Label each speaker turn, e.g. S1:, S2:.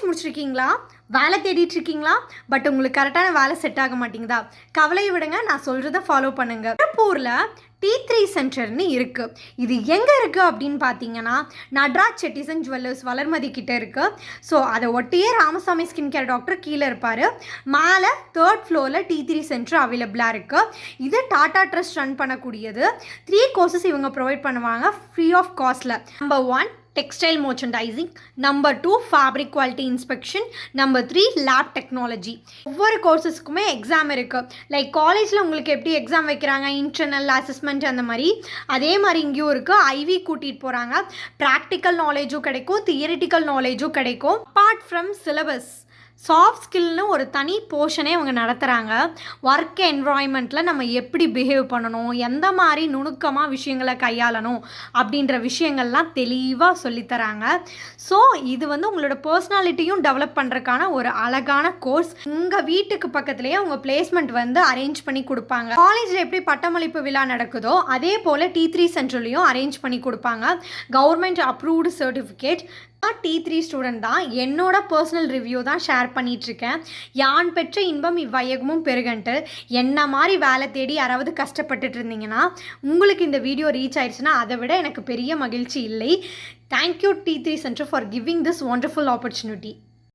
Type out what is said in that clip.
S1: College முடிச்சிருக்கீங்களா? வேலை தேடிட்டு இருக்கீங்களா? பட் உங்களுக்கு கரெக்டான வேலை செட் ஆக மாட்டேங்குதா? கவலையை விடுங்க, நான் சொல்கிறத ஃபாலோ பண்ணுங்க. திருப்பூரில் T3 சென்டர்னு இருக்குது. இது எங்கே இருக்குது அப்படின்னு பார்த்தீங்கன்னா, நட்ராஜ் செட்டிசன் ஜுவல்லர்ஸ் வளர்மதி கிட்டே இருக்குது. ஸோ அதை ஒட்டியே ராமசாமி ஸ்கின் கேர் டாக்டர் கீழே இருப்பார். மேலே 3rd ஃப்ளோரில் T3 சென்டர் அவைலபிளாக இருக்குது. இது டாடா ட்ரஸ்ட் ரன் பண்ணக்கூடியது. 3 கோர்சஸ் இவங்க ப்ரொவைட் பண்ணுவாங்க ஃப்ரீ ஆஃப் காஸ்ட்டில். Number 1 textile merchandising, number 2 fabric quality inspection, number 3 lab technology. ஒவ்வொரு கோர்சஸ்க்குமே எக்ஸாம் இருக்குது. லைக் காலேஜில் உங்களுக்கு எப்படி எக்ஸாம் வைக்கிறாங்க, இன்டர்னல் அசஸ்மெண்ட் அந்த மாதிரி, அதே மாதிரி இங்கேயும் இருக்குது. ஐவி கூட்டிகிட்டு போகிறாங்க. ப்ராக்டிக்கல் நாலேஜும் கிடைக்கும், தியரிட்டிக்கல் நாலேஜும் கிடைக்கும். அப்பார்ட் ஃப்ரம் சிலபஸ், சாஃப்ட் ஸ்கில்னு ஒரு தனி போர்ஷனே அவங்க நடத்துகிறாங்க. ஒர்க் என்வாய்மெண்ட்டில் நம்ம எப்படி பிஹேவ் பண்ணணும், எந்த மாதிரி நுணுக்கமாக விஷயங்களை கையாளணும் அப்படின்ற விஷயங்கள்லாம் தெளிவாக சொல்லித்தராங்க. ஸோ இது உங்களோட பர்சனாலிட்டியும் டெவலப் பண்ணுறதுக்கான ஒரு அழகான கோர்ஸ். உங்கள் வீட்டுக்கு பக்கத்துலேயே அவங்க பிளேஸ்மெண்ட் அரேஞ்ச் பண்ணி கொடுப்பாங்க. காலேஜில் எப்படி பட்டமளிப்பு விழா நடக்குதோ அதே போல் T3 சென்டர்லையும் அரேஞ்ச் பண்ணி கொடுப்பாங்க. Government approved certificate. T3 student தான். என்னோட பர்சனல் ரிவ்யூ தான் ஷேர் பண்ணிகிட்ருக்கேன். யான் பெற்ற இன்பம் இவ்வையகமும் பெருகன்ட்டு. என்ன மாதிரி வேலை தேடி யாராவது கஷ்டப்பட்டுட்டு இருந்தீங்கன்னா உங்களுக்கு இந்த வீடியோ ரீச் ஆயிடுச்சுன்னா அதை விட எனக்கு பெரிய மகிழ்ச்சி இல்லை. Thank you T3 centre for giving this wonderful opportunity.